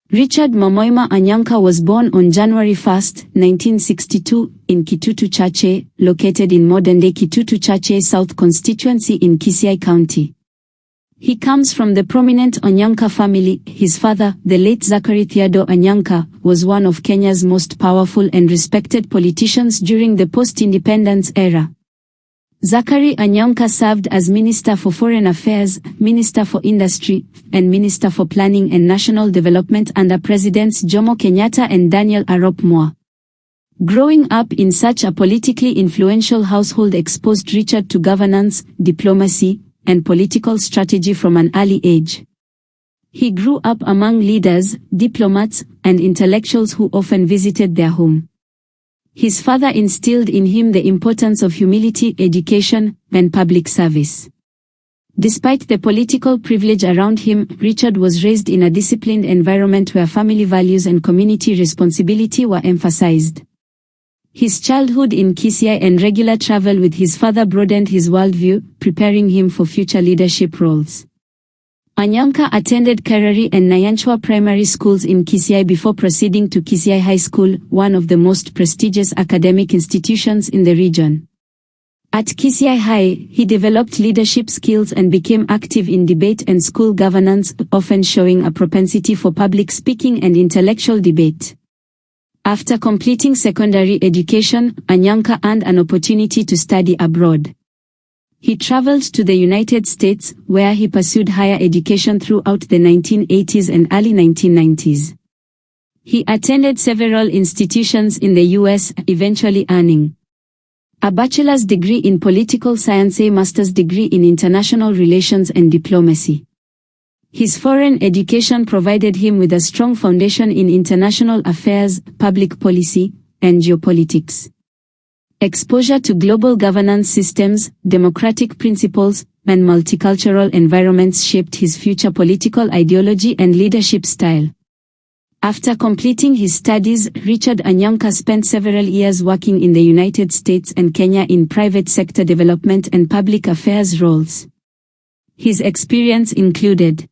Richard Momoima Onyonka was born on January 1, 1962, in Kitutu Chache, located in modern-day Kitutu Chache South Constituency in Kisii County. He comes from the prominent Onyonka family. His father, the late Zachary Theodore Onyonka, was one of Kenya's most powerful and respected politicians during the post-independence era. Zachary Onyonka served as Minister for Foreign Affairs, Minister for Industry, and Minister for Planning and National Development under Presidents Jomo Kenyatta and Daniel Arap Moi. Growing up in such a politically influential household exposed Richard to governance, diplomacy, and political strategy from an early age. He grew up among leaders, diplomats, and intellectuals who often visited their home. His father instilled in him the importance of humility, education, and public service. Despite the political privilege around him, Richard was raised in a disciplined environment where family values and community responsibility were emphasized. His childhood in Kisii and regular travel with his father broadened his worldview, preparing him for future leadership roles. Onyonka attended Karari and Nyanchwa primary schools in Kisii before proceeding to Kisii High School, one of the most prestigious academic institutions in the region. At Kisii High, he developed leadership skills and became active in debate and school governance, often showing a propensity for public speaking and intellectual debate. After completing secondary education, Onyonka earned an opportunity to study abroad. He traveled to the United States, where he pursued higher education throughout the 1980s and early 1990s. He attended several institutions in the U.S., eventually earning a bachelor's degree in political science, a master's degree in international relations and diplomacy. His foreign education provided him with a strong foundation in international affairs, public policy, and geopolitics. Exposure to global governance systems, democratic principles, and multicultural environments shaped his future political ideology and leadership style. After completing his studies, Richard Onyonka spent several years working in the United States and Kenya in private sector development and public affairs roles. His experience included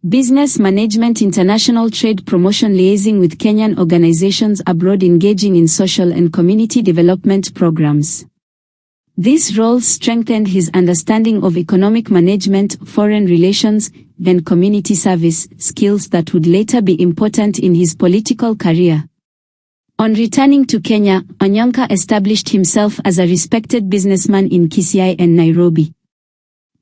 business management, international trade promotion, liaising with Kenyan organizations abroad, engaging in social and community development programs. These roles strengthened his understanding of economic management, foreign relations, and community service, skills that would later be important in his political career. On returning to Kenya, Onyonka established himself as a respected businessman in Kisii and Nairobi.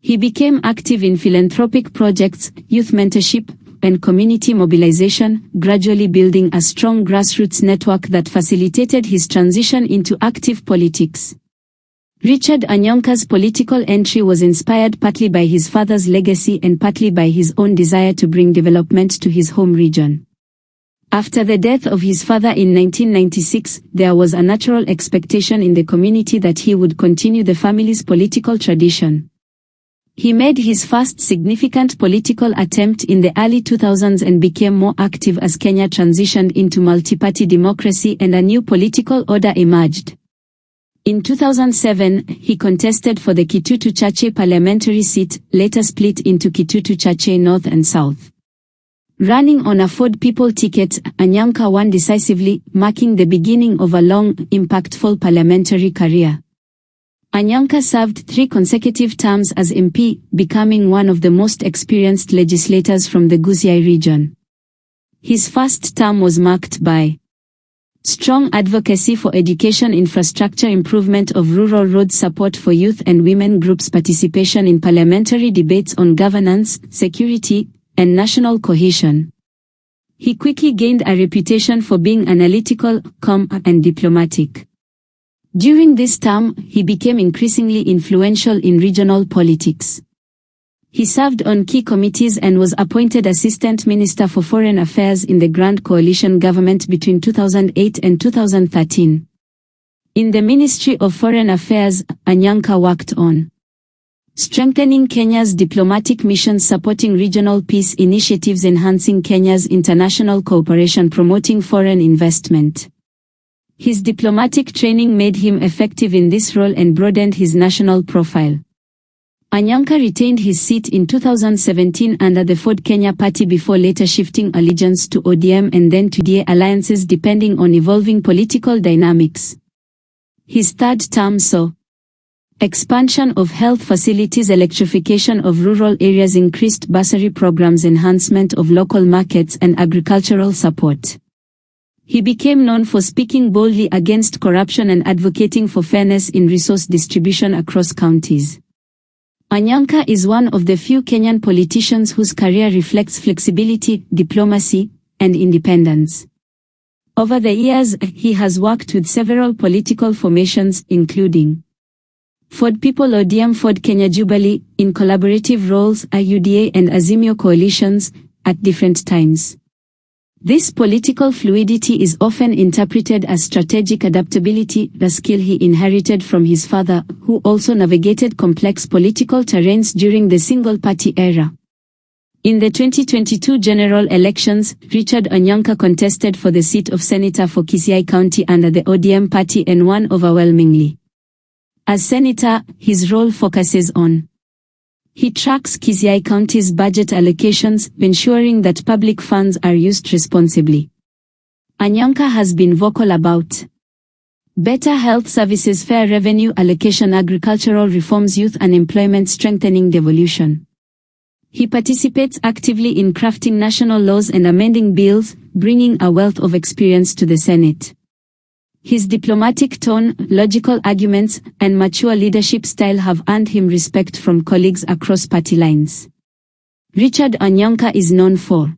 He became active in philanthropic projects, youth mentorship, and community mobilization, gradually building a strong grassroots network that facilitated his transition into active politics. Richard Onyonka's political entry was inspired partly by his father's legacy and partly by his own desire to bring development to his home region. After the death of his father in 1996, there was a natural expectation in the community that he would continue the family's political tradition. He made his first significant political attempt in the early 2000s and became more active as Kenya transitioned into multi-party democracy and a new political order emerged. In 2007, he contested for the Kitutu Chache parliamentary seat, later split into Kitutu Chache North and South. Running on a Ford People ticket, Onyonka won decisively, marking the beginning of a long, impactful parliamentary career. Onyonka served 3 consecutive terms as MP, becoming one of the most experienced legislators from the Kisii region. His first term was marked by strong advocacy for education infrastructure, improvement of rural roads, support for youth and women groups, participation in parliamentary debates on governance, security, and national cohesion. He quickly gained a reputation for being analytical, calm, and diplomatic. During this term, he became increasingly influential in regional politics. He served on key committees and was appointed Assistant Minister for Foreign Affairs in the Grand Coalition government between 2008 and 2013. In the Ministry of Foreign Affairs, Onyonka worked on strengthening Kenya's diplomatic missions, supporting regional peace initiatives, enhancing Kenya's international cooperation, promoting foreign investment. His diplomatic training made him effective in this role and broadened his national profile. Onyonka retained his seat in 2017 under the Ford Kenya party before later shifting allegiance to ODM and then to UDA alliances depending on evolving political dynamics. His third term saw expansion of health facilities, electrification of rural areas, increased bursary programs, enhancement of local markets, and agricultural support. He became known for speaking boldly against corruption and advocating for fairness in resource distribution across counties. Onyonka is one of the few Kenyan politicians whose career reflects flexibility, diplomacy, and independence. Over the years, he has worked with several political formations, including Ford People ODM, Ford Kenya Jubilee, in collaborative roles, UDA and Azimio coalitions, at different times. This political fluidity is often interpreted as strategic adaptability, the skill he inherited from his father, who also navigated complex political terrains during the single-party era. In the 2022 general elections, Richard Onyonka contested for the seat of senator for Kisii County under the ODM party and won overwhelmingly. As senator, his role focuses on he tracks Kisii County's budget allocations, ensuring that public funds are used responsibly. Onyonka has been vocal about better health services, fair revenue allocation, agricultural reforms, youth unemployment, strengthening devolution. He participates actively in crafting national laws and amending bills, bringing a wealth of experience to the Senate. His diplomatic tone, logical arguments, and mature leadership style have earned him respect from colleagues across party lines. Richard Onyonka is known for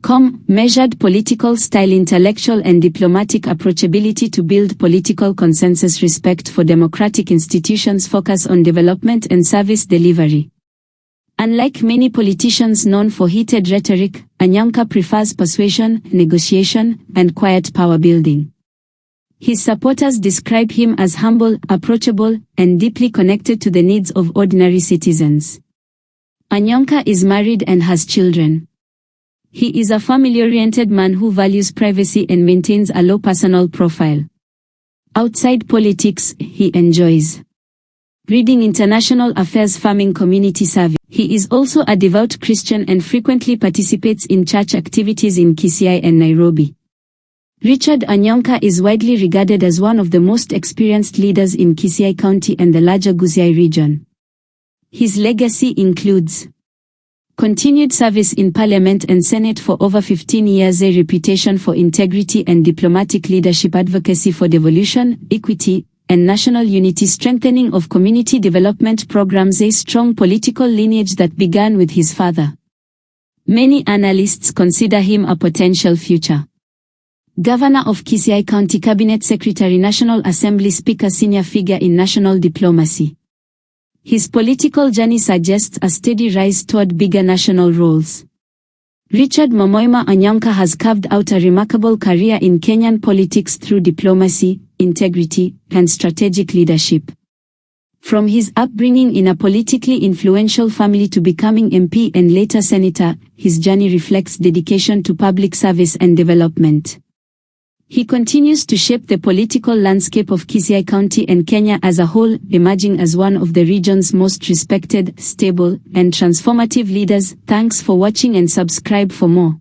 calm, measured political style, intellectual and diplomatic approachability to build political consensus, respect for democratic institutions, focus on development and service delivery. Unlike many politicians known for heated rhetoric, Onyonka prefers persuasion, negotiation, and quiet power building. His supporters describe him as humble, approachable, and deeply connected to the needs of ordinary citizens. Onyonka is married and has children. He is a family-oriented man who values privacy and maintains a low personal profile. Outside politics, he enjoys reading, international affairs, farming, community service. He is also a devout Christian and frequently participates in church activities in Kisii and Nairobi. Richard Onyonka is widely regarded as one of the most experienced leaders in Kisii County and the larger Gusii region. His legacy includes continued service in Parliament and Senate for over 15 years, a reputation for integrity and diplomatic leadership, advocacy for devolution, equity, and national unity, strengthening of community development programs, a strong political lineage that began with his father. Many analysts consider him a potential future Governor of Kisii County, Cabinet Secretary, National Assembly Speaker, senior figure in national diplomacy. His political journey suggests a steady rise toward bigger national roles. Richard Momoima Onyonka has carved out a remarkable career in Kenyan politics through diplomacy, integrity, and strategic leadership. From his upbringing in a politically influential family to becoming MP and later senator, his journey reflects dedication to public service and development. He continues to shape the political landscape of Kisii County and Kenya as a whole, emerging as one of the region's most respected, stable, and transformative leaders. Thanks for watching and subscribe for more.